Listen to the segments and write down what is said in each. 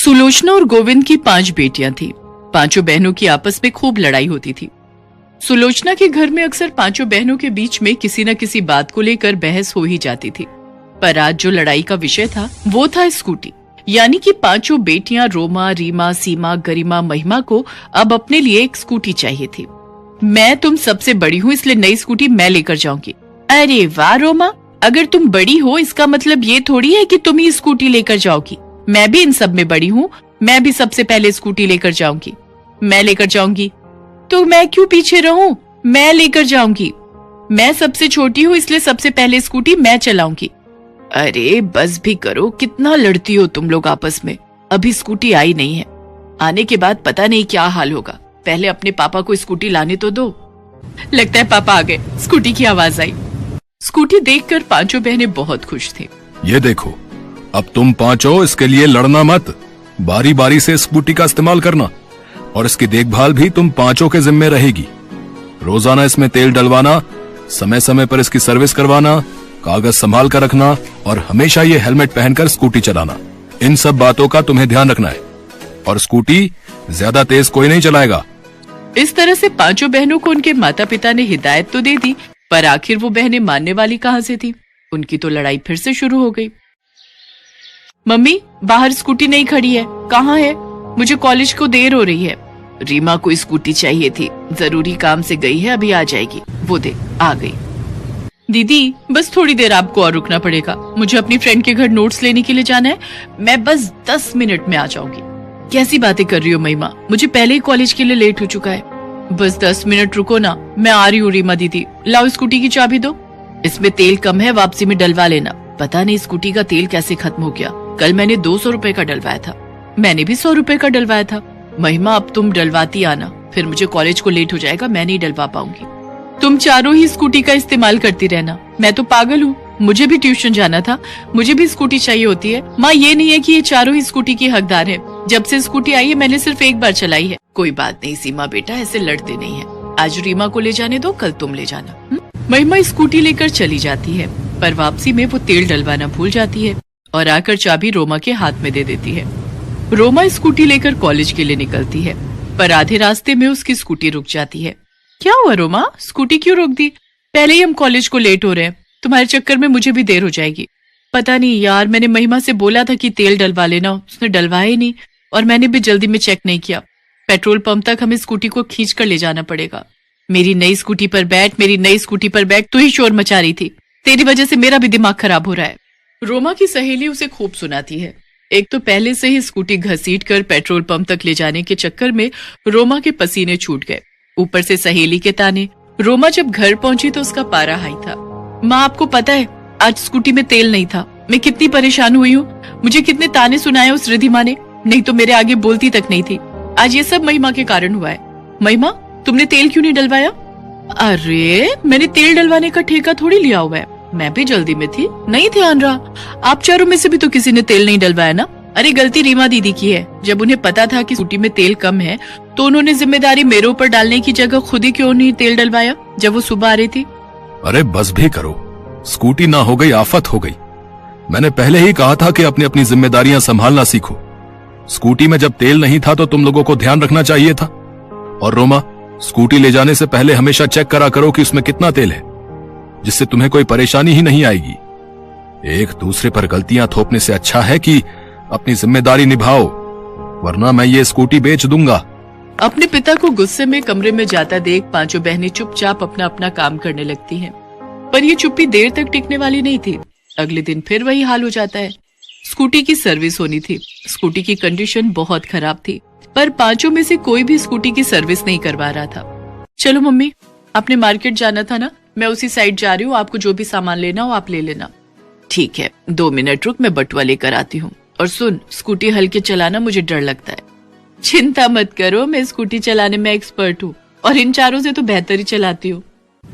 सुलोचना और गोविंद की 5 बेटियां थी। पांचों बहनों की आपस में खूब लड़ाई होती थी। सुलोचना के घर में अक्सर पांचों बहनों के बीच में किसी न किसी बात को लेकर बहस हो ही जाती थी। पर आज जो लड़ाई का विषय था वो था स्कूटी। यानी कि पांचों बेटियां रोमा, रीमा, सीमा, गरिमा, महिमा को अब अपने लिए एक स्कूटी चाहिए थी। मैं तुम सबसे बड़ी हूँ इसलिए नई स्कूटी मैं लेकर जाऊंगी। अरे वाह रोमा, अगर तुम बड़ी हो इसका मतलब ये थोड़ी है कि तुम ही स्कूटी लेकर जाओगी। मैं भी इन सब में बड़ी हूँ, मैं भी सबसे पहले स्कूटी लेकर जाऊंगी। मैं लेकर जाऊंगी तो मैं क्यों पीछे रहूं? मैं लेकर जाऊंगी। मैं सबसे छोटी हूँ इसलिए सबसे पहले स्कूटी मैं चलाऊंगी। अरे बस भी करो, कितना लड़ती हो तुम लोग आपस में। अभी स्कूटी आई नहीं है, आने के बाद पता नहीं क्या हाल होगा। पहले अपने पापा को स्कूटी लाने तो दो। लगता है पापा आ गए। स्कूटी की आवाज आई। स्कूटी देखकर पांचों बहनें बहुत खुश थी। ये देखो, अब तुम पांचों इसके लिए लड़ना मत, बारी बारी से स्कूटी का इस्तेमाल करना और इसकी देखभाल भी तुम पांचों के जिम्मे रहेगी। रोजाना इसमें तेल डलवाना, समय समय पर इसकी सर्विस करवाना, कागज संभाल कर रखना और हमेशा ये हेलमेट पहनकर स्कूटी चलाना। इन सब बातों का तुम्हें ध्यान रखना है। और स्कूटी ज्यादा तेज कोई नहीं चलाएगा। इस तरह से पांचों बहनों को उनके माता पिता ने हिदायत तो दे दी, पर आखिर वो बहनें मानने वाली कहाँ से थी। उनकी तो लड़ाई फिर से शुरू हो गई। मम्मी, बाहर स्कूटी नहीं खड़ी है, कहाँ है? मुझे कॉलेज को देर हो रही है। रीमा को स्कूटी चाहिए थी, जरूरी काम से गई है, अभी आ जाएगी। वो दे, आ गई। दीदी बस थोड़ी देर आपको और रुकना पड़ेगा, मुझे अपनी फ्रेंड के घर नोट्स लेने के लिए जाना है। मैं बस 10 मिनट में आ जाऊंगी। कैसी बातें कर रही हो महिमा, मुझे पहले ही कॉलेज के लिए लेट हो चुका है। बस 10 मिनट रुको ना, मैं आ रही हूँ। रीमा दीदी, लाओ स्कूटी की चाबी दो। इसमें तेल कम है, वापसी में डलवा लेना। पता नहीं स्कूटी का तेल कैसे खत्म हो गया। कल मैंने 200 रुपए का डलवाया था। मैंने भी 100 रुपए का डलवाया था। महिमा अब तुम डलवाती आना, फिर मुझे कॉलेज को लेट हो जाएगा, मैं नहीं डलवा पाऊंगी। तुम चारों ही स्कूटी का इस्तेमाल करती रहना। मैं तो पागल हूँ, मुझे भी ट्यूशन जाना था, मुझे भी स्कूटी चाहिए होती है। माँ, ये नहीं है कि ये चारों ही स्कूटी की हकदार है। जब से स्कूटी आई है मैंने सिर्फ एक बार चलाई है। कोई बात नहीं सीमा बेटा, ऐसे लड़ते नहीं है। आज रीमा को ले जाने दो, कल तुम ले जाना। महिमा स्कूटी लेकर चली जाती है, पर वापसी में वो तेल डलवाना भूल जाती है और आकर चाबी रोमा के हाथ में दे देती है। रोमा स्कूटी लेकर कॉलेज के लिए निकलती है, पर आधे रास्ते में उसकी स्कूटी रुक जाती है। क्या हुआ रोमा, स्कूटी क्यों रोक दी? पहले ही हम कॉलेज को लेट हो रहे हैं, तुम्हारे चक्कर में मुझे भी देर हो जाएगी। पता नहीं यार, मैंने महिमा से बोला था कि तेल डलवा लेना, उसने डलवाया ही नहीं और मैंने भी जल्दी में चेक नहीं किया। पेट्रोल पंप तक हमें स्कूटी को खींच कर ले जाना पड़ेगा। मेरी नई स्कूटी पर बैठ, मेरी नई स्कूटी पर बैठ, तू ही शोर मचा रही थी। तेरी वजह से मेरा भी दिमाग खराब हो रहा है। रोमा की सहेली उसे खूब सुनाती है। एक तो पहले से ही स्कूटी घसीट कर पेट्रोल पंप तक ले जाने के चक्कर में रोमा के पसीने छूट गए, ऊपर से सहेली के ताने। रोमा जब घर पहुंची तो उसका पारा हाई था। माँ, आपको पता है आज स्कूटी में तेल नहीं था, मैं कितनी परेशान हुई हूँ। मुझे कितने ताने सुनाए उस रिधिमा ने, नहीं तो मेरे आगे बोलती तक नहीं थी। आज ये सब महिमा के कारण हुआ है। महिमा, तुमने तेल क्यों नहीं डलवाया? अरे मैंने तेल डलवाने का ठेका थोड़ी लिया हुआ है, मैं भी जल्दी में थी, नहीं ध्यान रहा। आप चारों में से भी तो किसी ने तेल नहीं डलवाया ना। अरे गलती रीमा दीदी की है, जब उन्हें पता था कि स्कूटी में तेल कम है तो उन्होंने जिम्मेदारी मेरे ऊपर डालने की जगह खुद ही क्यों नहीं तेल डलवाया जब वो सुबह आ रही थी। अरे बस भी करो, स्कूटी ना हो गई आफत हो गई। मैंने पहले ही कहा था कि अपनी अपनी जिम्मेदारियां संभालना सीखो। स्कूटी में जब तेल नहीं था तो तुम लोगों को ध्यान रखना चाहिए था। और रोमा, स्कूटी ले जाने से पहले हमेशा चेक करा करो कि उसमें कितना तेल है, जिससे तुम्हें कोई परेशानी ही नहीं आएगी। एक दूसरे पर गलतियां थोपने से अच्छा है कि अपनी जिम्मेदारी निभाओ, वरना मैं ये स्कूटी बेच दूंगा। अपने पिता को गुस्से में कमरे में जाता देख पांचों बहनें चुपचाप अपना अपना काम करने लगती हैं। पर ये चुप्पी देर तक टिकने वाली नहीं थी। अगले दिन फिर वही हाल हो जाता है। स्कूटी की सर्विस होनी थी। स्कूटी की कंडीशन बहुत खराब थी, पर पांचों में से कोई भी स्कूटी की सर्विस नहीं करवा रहा था। चलो मम्मी, आपने मार्केट जाना था ना, मैं उसी साइड जा रही हूँ, आपको जो भी सामान लेना हो आप ले लेना। ठीक है, 2 मिनट रुक, मैं बटुआ लेकर आती हूँ। और सुन, स्कूटी हल्के चलाना, मुझे डर लगता है। चिंता मत करो, मैं स्कूटी चलाने में एक्सपर्ट हूँ और इन चारों से तो बेहतर ही चलाती हूँ।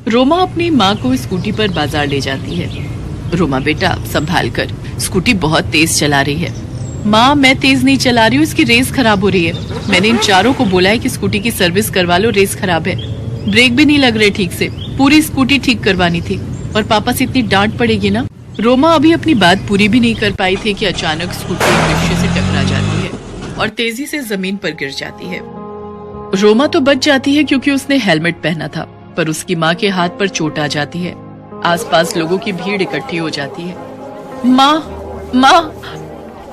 रोमा अपनी माँ को स्कूटी पर बाजार ले जाती है। रोमा बेटा संभाल कर, स्कूटी बहुत तेज चला रही है। माँ, मैं तेज नहीं चला रही हूँ, इसकी रेस खराब हो रही है। मैंने इन चारों को बोला है कि स्कूटी की सर्विस करवा लो, रेस खराब है, ब्रेक भी नहीं लग रहे ठीक से, पूरी स्कूटी ठीक करवानी थी और पापा से इतनी डांट पड़ेगी ना। रोमा अभी अपनी बात पूरी भी नहीं कर पाई थी कि अचानक स्कूटी एक रिक्शे से टकरा जाती है। और तेजी से जमीन पर गिर जाती है। रोमा तो बच जाती है क्योंकि उसने हेलमेट पहना था, पर उसकी माँ के हाथ पर चोट आ जाती है। आसपास लोगों की भीड़ इकट्ठी हो जाती है। माँ,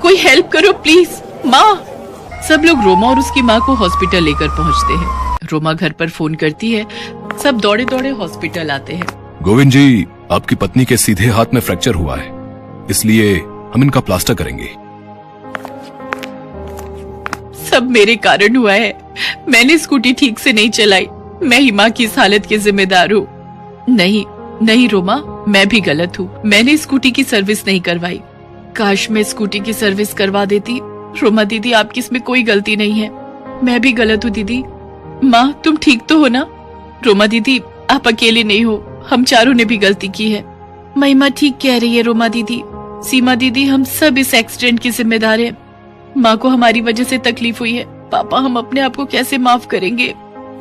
कोई हेल्प करो प्लीज, माँ। सब लोग रोमा और उसकी माँ को हॉस्पिटल लेकर पहुँचते हैं। रोमा घर पर फोन करती है, सब दौड़े दौड़े हॉस्पिटल आते हैं। गोविंद जी, आपकी पत्नी के सीधे हाथ में फ्रैक्चर हुआ है, इसलिए हम इनका प्लास्टर करेंगे। सब मेरे कारण हुआ है। मैंने स्कूटी ठीक से नहीं चलाई। मैं ही माँ की इस हालत की जिम्मेदार हूँ। नहीं रोमा, मैं भी गलत हूँ। मैंने स्कूटी की सर्विस नहीं करवाई। काश मैं स्कूटी की सर्विस करवा देती। रोमा दीदी, आपकी इसमें कोई गलती नहीं है। मैं भी गलत हूँ दीदी। माँ, तुम ठीक तो हो ना? रोमा दीदी, आप अकेले नहीं हो, हम चारों ने भी गलती की है। महिमा ठीक कह रही है रोमा दीदी। सीमा दीदी, हम सब इस एक्सीडेंट की जिम्मेदार हैं। माँ को हमारी वजह से तकलीफ हुई है। पापा, हम अपने आप को कैसे माफ करेंगे?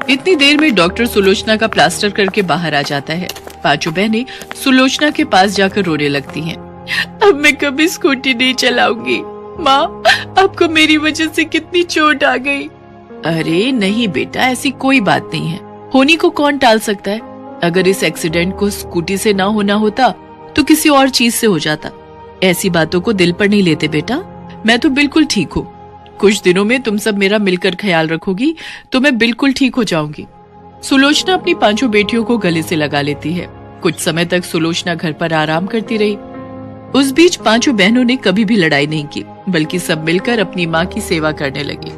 इतनी देर में डॉक्टर सुलोचना का प्लास्टर करके बाहर आ जाता है। पांचों बहनें सुलोचना के पास जाकर रोने लगती हैं। अब मैं कभी स्कूटी नहीं चलाऊंगी। माँ, आपको मेरी वजह से कितनी चोट आ गई। अरे नहीं बेटा, ऐसी कोई बात नहीं है। होनी को कौन टाल सकता है? अगर इस एक्सीडेंट को स्कूटी से ना होना होता तो किसी और चीज से हो जाता। ऐसी बातों को दिल पर नहीं लेते बेटा। मैं तो बिल्कुल ठीक हूँ। कुछ दिनों में तुम सब मेरा मिलकर ख्याल रखोगी तो मैं बिल्कुल ठीक हो जाऊंगी। सुलोचना अपनी पांचों बेटियों को गले से लगा लेती है। कुछ समय तक सुलोचना घर पर आराम करती रही। उस बीच पांचों बहनों ने कभी भी लड़ाई नहीं की, बल्कि सब मिलकर अपनी माँ की सेवा करने लगी।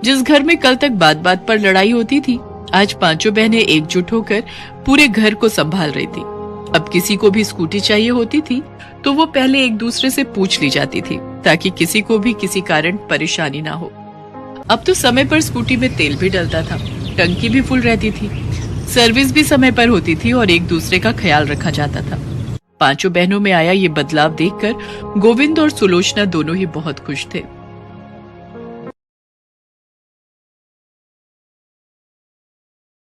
जिस घर में कल तक बात बात पर लड़ाई होती थी, आज पांचों बहनें एकजुट होकर पूरे घर को संभाल रही थी। अब किसी को भी स्कूटी चाहिए होती थी तो वो पहले एक दूसरे से पूछ ली जाती थी, ताकि किसी को भी किसी कारण परेशानी ना हो। अब तो समय पर स्कूटी में तेल भी डलता था, टंकी भी फुल रहती थी, सर्विस भी समय पर होती थी और एक दूसरे का ख्याल रखा जाता था। पांचों बहनों में आया ये बदलाव देखकर गोविंद और सुलोचना दोनों ही बहुत खुश थे।